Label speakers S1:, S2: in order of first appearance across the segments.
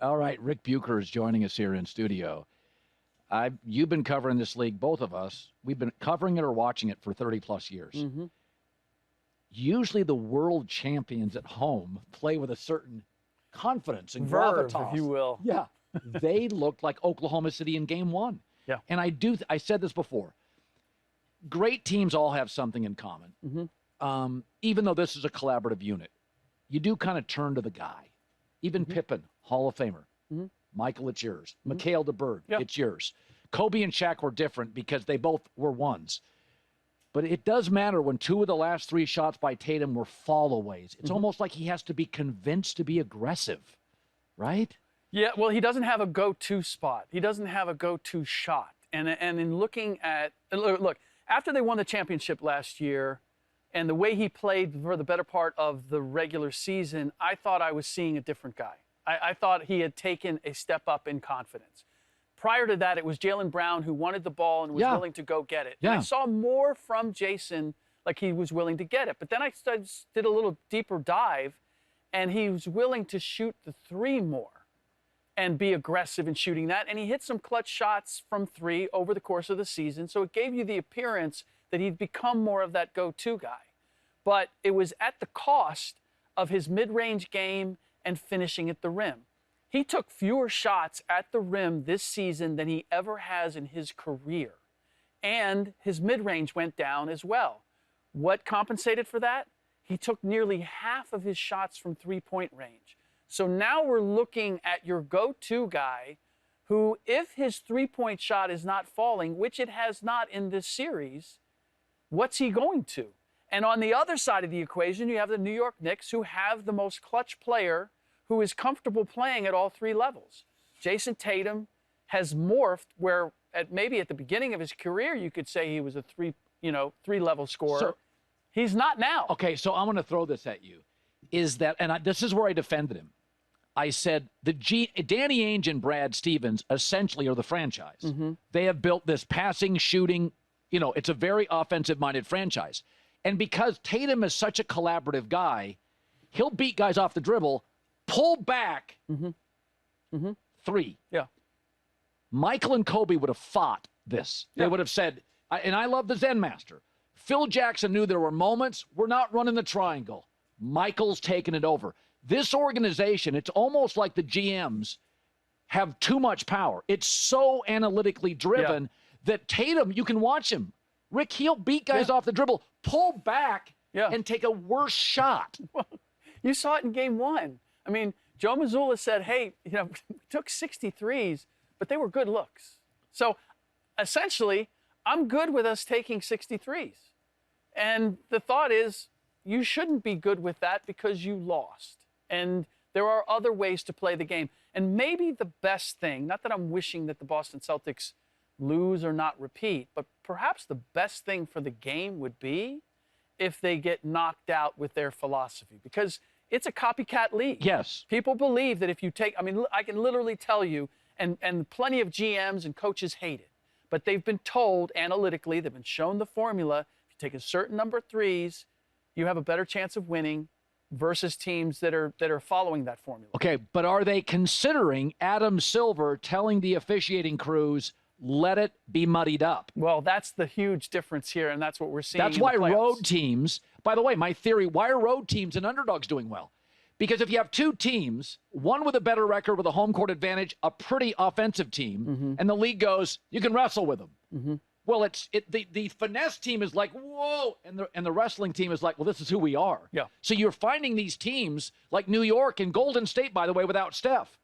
S1: All right, Ric Bucher is joining us here in studio. You've been covering this league, both of us. We've been covering it or watching it for 30-plus years.
S2: Mm-hmm.
S1: Usually the world champions at home play with a certain confidence and
S2: Verve,
S1: gravitas.
S2: if you will.
S1: Yeah. They looked like Oklahoma City in game one.
S2: Yeah.
S1: And I said this before. Great teams all have something in common.
S2: Mm-hmm.
S1: Even though this is a collaborative unit, you do kind of turn to the guy. Even Pippen, Hall of Famer.
S2: Mm-hmm.
S1: Michael, it's yours. Mikhail DeBerg,
S2: Yeah.
S1: it's yours. Kobe and Shaq were different because they both were ones. But it does matter when two of the last three shots by Tatum were fallaways. It's almost like he has to be convinced to be aggressive, right?
S2: Yeah, well, he doesn't have a go-to spot. He doesn't have a go-to shot. And in looking at – look, after they won the championship last year and the way he played for the better part of the regular season, I thought I was seeing a different guy. I thought he had taken a step up in confidence. Prior to that, it was Jaylen Brown who wanted the ball and was willing to go get it.
S1: Yeah.
S2: And I saw more from Jayson, like he was willing to get it. But then I did a little deeper dive, and he was willing to shoot the three more and be aggressive in shooting that. And he hit some clutch shots from three over the course of the season. So it gave you the appearance that he'd become more of that go-to guy. But it was at the cost of his mid-range game and finishing at the rim. He took fewer shots at the rim this season than he ever has in his career. And his mid-range went down as well. What compensated for that? He took nearly half of his shots from three-point range. So now we're looking at your go-to guy who, if his three-point shot is not falling, which it has not in this series, what's he going to? And on the other side of the equation, you have the New York Knicks, who have the most clutch player who is comfortable playing at all three levels. Jayson Tatum has morphed where maybe at the beginning of his career you could say he was a three-level scorer.
S1: So,
S2: he's not now.
S1: Okay, so I'm going to throw this at you. This is where I defended him. I said Danny Ainge and Brad Stevens essentially are the franchise.
S2: Mm-hmm.
S1: They have built this passing, shooting, it's a very offensive-minded franchise. And because Tatum is such a collaborative guy, he'll beat guys off the dribble, pull back, three.
S2: Yeah.
S1: Michael and Kobe would have fought this. They would have said, and I love the Zen Master. Phil Jackson knew there were moments, we're not running the triangle. Michael's taking it over. This organization, it's almost like the GMs have too much power. It's so analytically driven that Tatum, you can watch him. Rick, he'll beat guys off the dribble, pull back, and take a worse shot.
S2: You saw it in game one. I mean, Joe Mazzulla said, hey, we took 63s, but they were good looks. So essentially, I'm good with us taking 63s. And the thought is, you shouldn't be good with that because you lost. And there are other ways to play the game. And maybe the best thing, not that I'm wishing that the Boston Celtics lose or not repeat, but perhaps the best thing for the game would be if they get knocked out with their philosophy. Because it's a copycat league.
S1: Yes.
S2: People believe that if you take, I can literally tell you, and plenty of GMs and coaches hate it, but they've been told analytically, they've been shown the formula, if you take a certain number of threes, you have a better chance of winning versus teams that are following that formula.
S1: Okay, but are they considering Adam Silver telling the officiating crews, let it be muddied up?
S2: Well, that's the huge difference here, and that's what we're seeing.
S1: That's why road teams, by the way, my theory, why are road teams and underdogs doing well? Because if you have two teams, one with a better record with a home court advantage, a pretty offensive team, and the league goes, you can wrestle with them. Well, the finesse team is like, whoa, and the wrestling team is like, well, this is who we are.
S2: Yeah.
S1: So you're finding these teams like New York and Golden State, by the way, without Steph.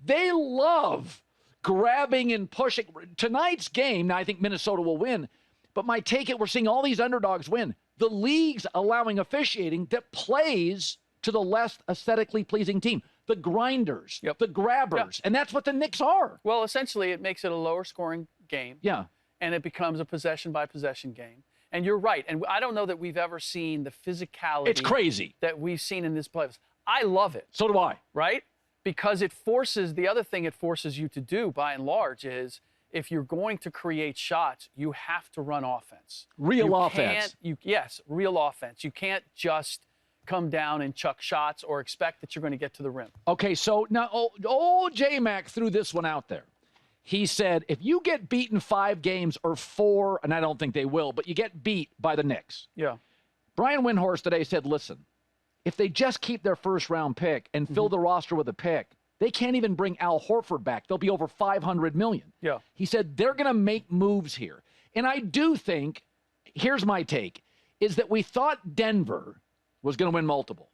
S1: They love grabbing and pushing. Tonight's game, now I think Minnesota will win, but my take it, we're seeing all these underdogs win. The league's allowing officiating that plays to the less aesthetically pleasing team. The grinders, the grabbers, and that's what the Knicks are.
S2: Well, essentially, it makes it a lower scoring game.
S1: Yeah.
S2: And it becomes a possession-by-possession game. And you're right. And I don't know that we've ever seen the physicality.
S1: It's crazy.
S2: That we've seen in this playoffs. I love it.
S1: So do I.
S2: Right? Because it forces, the other thing it forces you to do, by and large, is if you're going to create shots, you have to run offense.
S1: Real offense.
S2: Yes, real offense. You can't just come down and chuck shots or expect that you're going to get to the rim.
S1: Okay, so now old J-Mac threw this one out there. He said, if you get beaten 5 games or 4, and I don't think they will, but you get beat by the Knicks.
S2: Yeah.
S1: Brian Windhorst today said, listen, if they just keep their first-round pick and fill the roster with a pick, they can't even bring Al Horford back. They'll be over $500 million.
S2: Yeah.
S1: He said they're going to make moves here. And I do think, here's my take, is that we thought Denver was going to win multiple.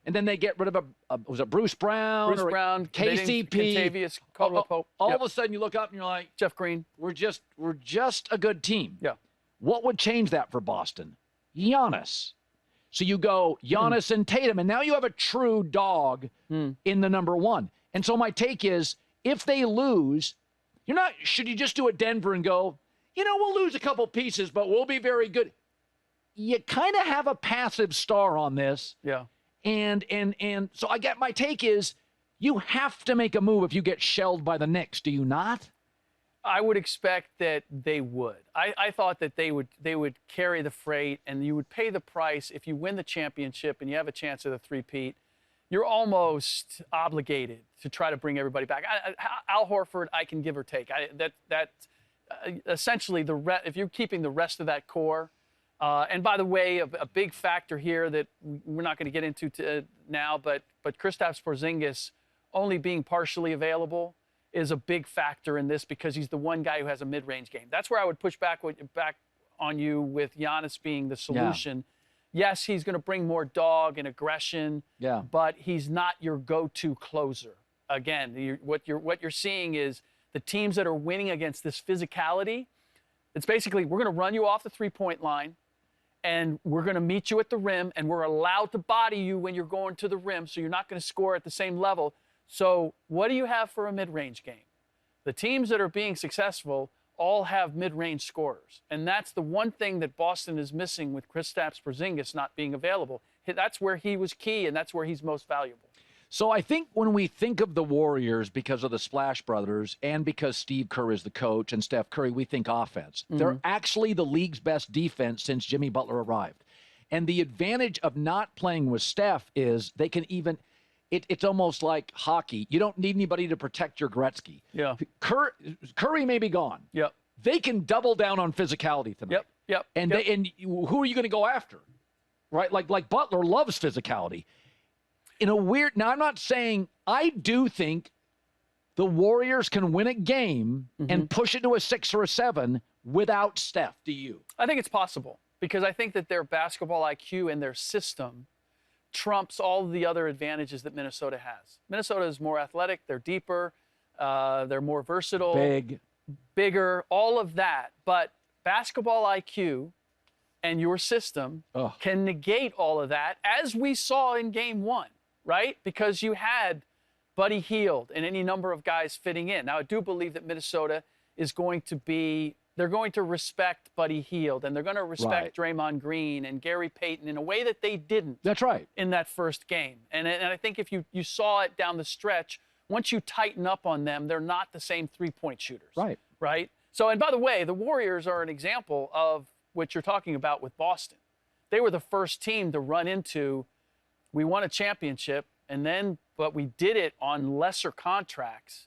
S1: And then they get rid of was it Bruce Brown?
S2: Bruce Brown,
S1: KCP.
S2: Contavious, Caldwell Pope.
S1: All of a sudden you look up and you're like,
S2: Jeff Green.
S1: we're just a good team.
S2: Yeah.
S1: What would change that for Boston? Giannis. So you go Giannis and Tatum, and now you have a true dog in the number 1. And so my take is, if they lose, should you just do a Denver and go, we'll lose a couple pieces, but we'll be very good. You kind of have a passive star on this.
S2: Yeah.
S1: And so my take is, you have to make a move if you get shelled by the Knicks, do you not?
S2: I would expect that they would. I thought that they would carry the freight, and you would pay the price if you win the championship and you have a chance at a three-peat. You're almost obligated to try to bring everybody back. Al Horford, I can give or take. Essentially, if you're keeping the rest of that core. And by the way, a big factor here that we're not going to get into now, but Kristaps Porzingis only being partially available is a big factor in this, because he's the one guy who has a mid-range game. That's where I would push back on you with Giannis being the solution. Yeah. Yes, he's going to bring more dog and aggression, but he's not your go-to closer. Again, what you're seeing is the teams that are winning against this physicality. It's basically, we're going to run you off the three-point line, and we're going to meet you at the rim, and we're allowed to body you when you're going to the rim, so you're not going to score at the same level. So what do you have for a mid-range game? The teams that are being successful all have mid-range scorers, and that's the one thing that Boston is missing with Kristaps Porzingis not being available. That's where he was key, and that's where he's most valuable.
S1: So I think when we think of the Warriors, because of the Splash Brothers and because Steve Kerr is the coach and Steph Curry, we think offense. They're actually the league's best defense since Jimmy Butler arrived. And the advantage of not playing with Steph is they can even – it's almost like hockey. You don't need anybody to protect your Gretzky.
S2: Yeah.
S1: Curry may be gone.
S2: Yep.
S1: They can double down on physicality tonight.
S2: Yep.
S1: And who are you going to go after? Right? Like Butler loves physicality. In a weird, now I'm not saying, I do think the Warriors can win a game and push it to a 6 or a 7 without Steph. Do you?
S2: I think it's possible, because I think that their basketball IQ and their system trumps all the other advantages that Minnesota has. Minnesota is more athletic, they're deeper, they're more versatile, bigger, all of that. But basketball IQ and your system can negate all of that, as we saw in Game 1. Right? Because you had Buddy Hield and any number of guys fitting in. Now, I do believe that Minnesota is going to they're going to respect Buddy Hield, and they're going to respect Draymond Green and Gary Payton in a way that they didn't.
S1: That's right.
S2: In that first game. And I think if you saw it down the stretch, once you tighten up on them, they're not the same three-point shooters.
S1: Right.
S2: Right? So, and by the way, the Warriors are an example of what you're talking about with Boston. They were the first team to run into, we won a championship, but we did it on lesser contracts,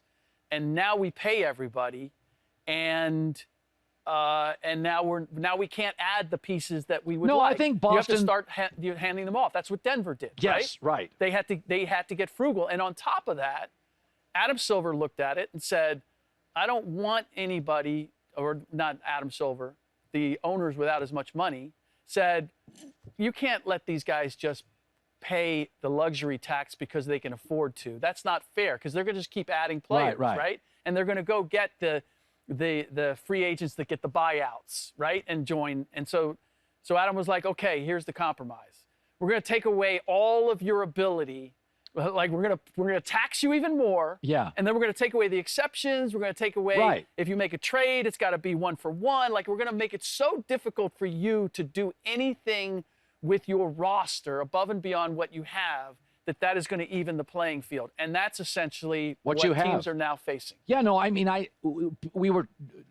S2: and now we pay everybody, and now we can't add the pieces that we would like.
S1: No, I think Boston.
S2: You have to start handing them off. That's what Denver did.
S1: Yes, right.
S2: They had to get frugal, and on top of that, Adam Silver looked at it and said, "I don't want anybody," or not Adam Silver, the owners without as much money said, "You can't let these guys just pay the luxury tax because they can afford to. That's not fair, because they're going to just keep adding players, right? And they're going to go get the free agents that get the buyouts, right? And join. And so Adam was like, okay, here's the compromise. We're going to take away all of your ability. Like we're going to tax you even more.
S1: Yeah.
S2: And then we're going to take away the exceptions. We're going to take away if you make a trade, it's got to be 1-for-1. Like we're going to make it so difficult for you to do anything with your roster above and beyond what you have, that is going to even the playing field. And that's essentially what teams are now facing.
S1: Yeah, no, I mean, we were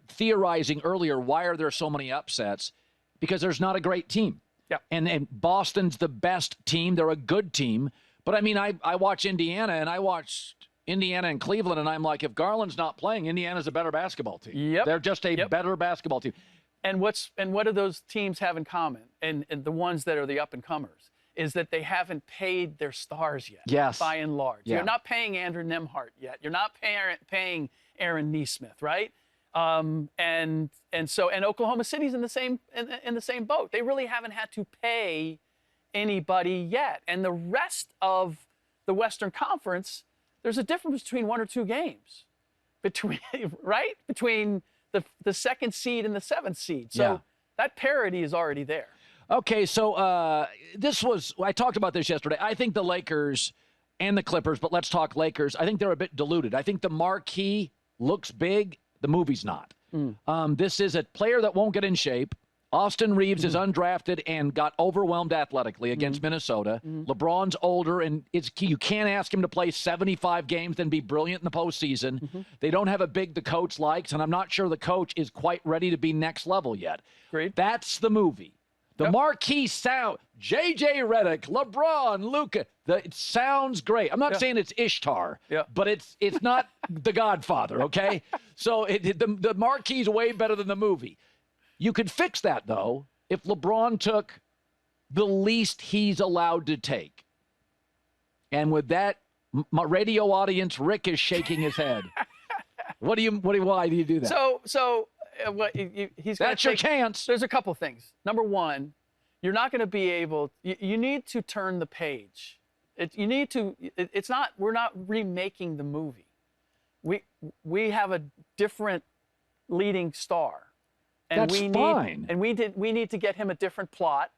S1: theorizing earlier, why are there so many upsets? Because there's not a great team.
S2: Yeah.
S1: And Boston's the best team. They're a good team. But, I mean, I watch Indiana, and I watched Indiana and Cleveland, and I'm like, if Garland's not playing, Indiana's a better basketball team.
S2: Yep.
S1: They're just a better basketball team.
S2: And what do those teams have in common? And the ones that are the up-and-comers is that they haven't paid their stars yet.
S1: Yes.
S2: By and large.
S1: Yeah.
S2: You're not paying Andrew Nembhard yet. You're not paying Aaron Nesmith, right? And Oklahoma City's in the same boat. They really haven't had to pay anybody yet. And the rest of the Western Conference, there's a difference between 1 or 2 games between the second seed and the 7th seed. So that parity is already there.
S1: Okay, so I talked about this yesterday. I think the Lakers and the Clippers, but let's talk Lakers. I think they're a bit diluted. I think the marquee looks big. The movie's not. This is a player that won't get in shape. Austin Reeves is undrafted and got overwhelmed athletically against Minnesota. LeBron's older, and you can't ask him to play 75 games and be brilliant in the postseason. They don't have a big the coach likes, and I'm not sure the coach is quite ready to be next level yet.
S2: Great.
S1: That's the movie. The marquee sound, J.J. Redick, LeBron, Luka. It sounds great. I'm not saying it's Ishtar, but it's not The Godfather, okay? So the marquee's way better than the movie. You could fix that, though, if LeBron took the least he's allowed to take. And with that, my radio audience, Rick is shaking his head. Why do you do that? That's your chance.
S2: There's a couple things. Number one, you're not going to be able. You need to turn the page. We're not remaking the movie. We have a different leading star. And
S1: That's fine.
S2: We need to get him a different plot.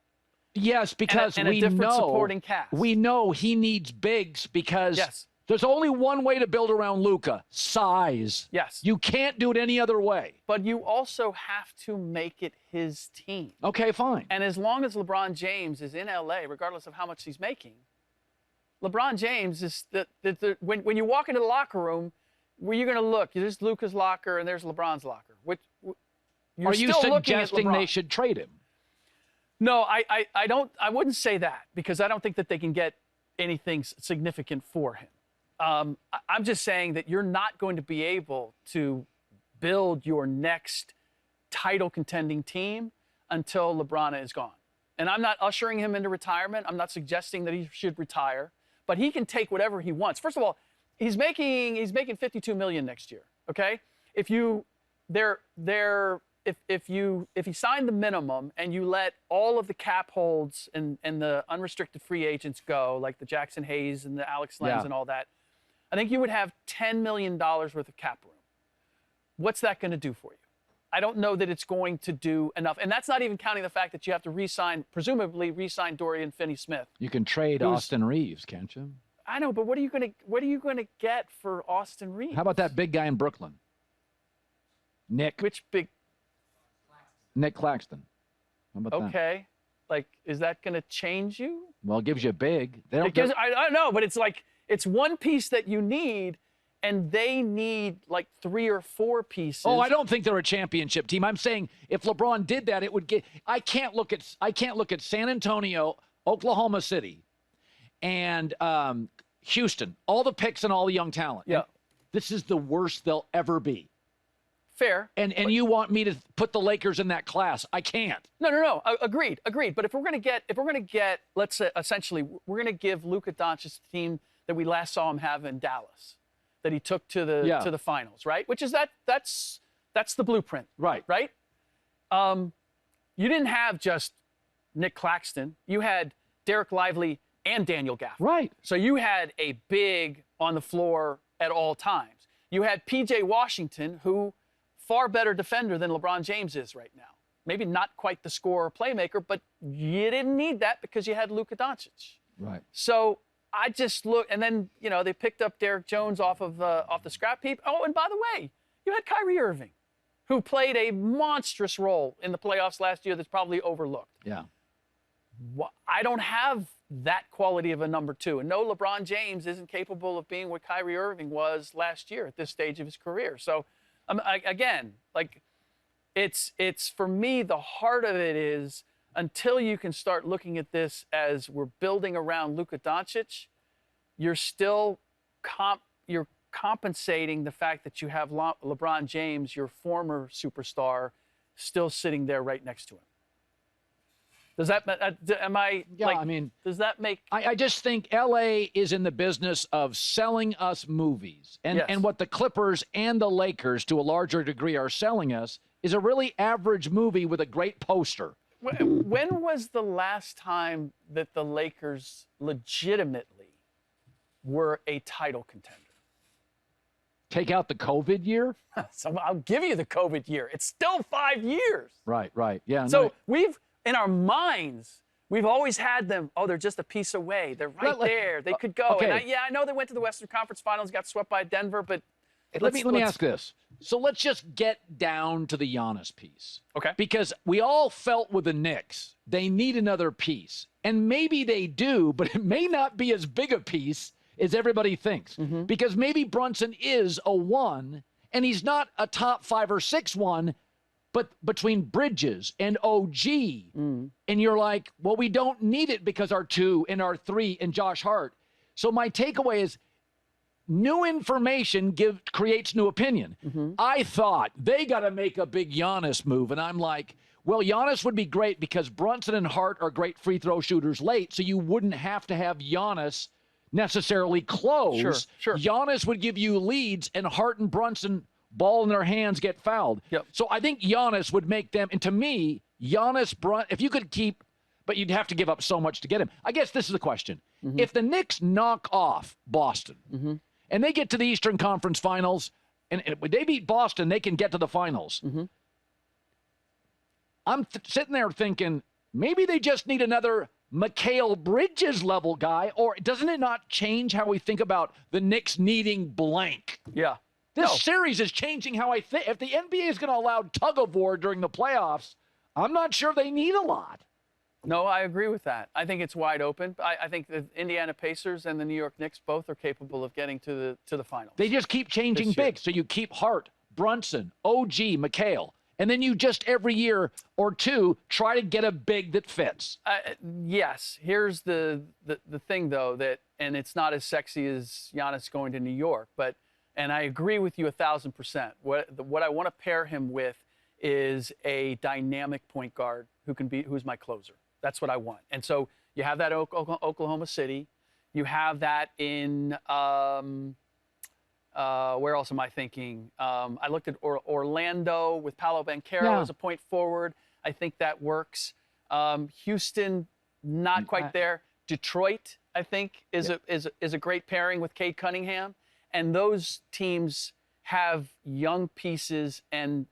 S1: Yes, because
S2: and a different supporting cast.
S1: We know he needs bigs because there's only one way to build around Luka: size.
S2: Yes.
S1: You can't do it any other way.
S2: But you also have to make it his team.
S1: Okay, fine.
S2: And as long as LeBron James is in LA, regardless of how much he's making, LeBron James is when you walk into the locker room, where you're going to look, there's Luka's locker and there's LeBron's locker.
S1: Are you suggesting they should trade him?
S2: No, I don't. I wouldn't say that because I don't think that they can get anything significant for him. I'm just saying that you're not going to be able to build your next title contending team until LeBron is gone. And I'm not ushering him into retirement. I'm not suggesting that he should retire, but he can take whatever he wants. First of all, he's making $52 million next year. Okay, if he signed the minimum and you let all of the cap holds and the unrestricted free agents go, like the Jackson Hayes and the Alex Lenz and all that, I think you would have $10 million worth of cap room. What's that going to do for you? I don't know that it's going to do enough. And that's not even counting the fact that you have to presumably re-sign Dorian Finney-Smith.
S1: You can trade Austin Reeves, can't you?
S2: I know, but what are you going to get for Austin Reeves?
S1: How about that big guy in Brooklyn? Nick.
S2: Which big?
S1: Nick Claxton. How about that?
S2: Okay. Like, is that going to change you?
S1: Well, it gives you a big.
S2: I don't know, but it's like, it's one piece that you need, and they need like 3 or 4 pieces.
S1: Oh, I don't think they're a championship team. I'm saying if LeBron did that, it would get. I can't look at San Antonio, Oklahoma City, and Houston. All the picks and all the young talent.
S2: Yeah.
S1: This is the worst they'll ever be.
S2: Fair.
S1: And you want me to put the Lakers in that class? I can't.
S2: No. Agreed. But if we're gonna get, let's say, essentially, we're gonna give Luka Dončić the team that we last saw him have in Dallas, that he took to the finals, right? Which is that's the blueprint,
S1: right?
S2: Right. You didn't have just Nick Claxton. You had Derek Lively and Daniel Gafford.
S1: Right.
S2: So you had a big on the floor at all times. You had P.J. Washington, who far better defender than LeBron James is right now. Maybe not quite the scorer or playmaker, but you didn't need that because you had Luka Dončić.
S1: Right.
S2: So I just look, and then they picked up Derek Jones off the scrap heap. Oh, and by the way, you had Kyrie Irving, who played a monstrous role in the playoffs last year that's probably overlooked.
S1: Yeah.
S2: I don't have that quality of a number 2, and no, LeBron James isn't capable of being what Kyrie Irving was last year at this stage of his career. So. Again, like it's for me, the heart of it is until you can start looking at this as we're building around Luka Dončić, you're still you're compensating the fact that you have LeBron James, your former superstar, still sitting there right next to him. Does that, am I,
S1: Yeah,
S2: like,
S1: I mean,
S2: does that make...
S1: I just think LA is in the business of selling us movies. And,
S2: Yes.
S1: and what the Clippers and the Lakers, to a larger degree, are selling us is a really average movie with a great poster.
S2: When was the last time that the Lakers legitimately were a title contender?
S1: Take out the COVID year?
S2: So I'll give you the COVID year. It's still 5 years.
S1: Right, right. Yeah.
S2: So
S1: no,
S2: we've, in our minds, we've always had them, oh, they're just a piece away. They're right there. They could go.
S1: okay.
S2: And I know they went to the Western Conference Finals, got swept by Denver, but
S1: let me ask this. So let's just get down to the Giannis piece.
S2: Okay.
S1: Because we all felt with the Knicks, they need another piece. And maybe they do, but it may not be as big a piece as everybody thinks. Because maybe Brunson is a 1, and he's not a top 5 or 6 1, but between Bridges and OG, and you're like, well, we don't need it because our 2 and our 3 and Josh Hart. So my takeaway is new information creates new opinion. I thought they got to make a big Giannis move, and I'm like, well, Giannis would be great because Brunson and Hart are great free throw shooters late, so you wouldn't have to have Giannis necessarily close.
S2: Sure.
S1: Giannis would give you leads, and Hart and Brunson, ball in their hands, get fouled.
S2: Yep.
S1: So I think Giannis would make them, and to me, Giannis, if you could keep, but you'd have to give up so much to get him. I guess this is the question. If the Knicks knock off Boston, and they get to the Eastern Conference Finals, and when they beat Boston, they can get to the finals. I'm sitting there thinking, maybe they just need another Mikal Bridges level guy, or doesn't it not change how we think about the Knicks needing blank?
S2: Yeah.
S1: This series is changing how I think. If the NBA is going to allow tug of war during the playoffs, I'm not sure they need a lot.
S2: No, I agree with that. I think it's wide open. I think the Indiana Pacers and the New York Knicks both are capable of getting to the finals.
S1: They just keep changing
S2: This year.
S1: big. So you keep Hart, Brunson, OG, Mikal, and then you just every year or two try to get a big that fits.
S2: Yes. Here's the thing, though, that, and it's not as sexy as Giannis going to New York, but, and I agree with you 1,000%. What I want to pair him with is a dynamic point guard who's my closer. That's what I want. And so you have that Oklahoma City. You have that in where else am I thinking? I looked at Orlando with Paolo Banchero as a point forward. I think that works. Houston, not quite there. Detroit, I think, is a great pairing with Cade Cunningham. And those teams have young pieces and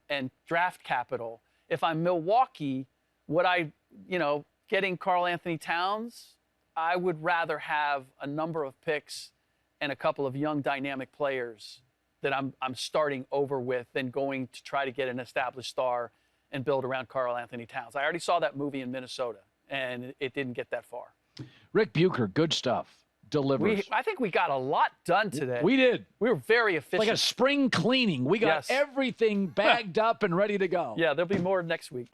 S2: draft capital. If I'm Milwaukee, getting Karl Anthony Towns, I would rather have a number of picks and a couple of young dynamic players that I'm starting over with than going to try to get an established star and build around Karl Anthony Towns. I already saw that movie in Minnesota, and it didn't get that far.
S1: Ric Bucher, good stuff. Delivers.
S2: I think we got a lot done today.
S1: We did.
S2: We were very efficient.
S1: Like a spring cleaning. We got everything bagged up and ready to go.
S2: Yeah, there'll be more next week.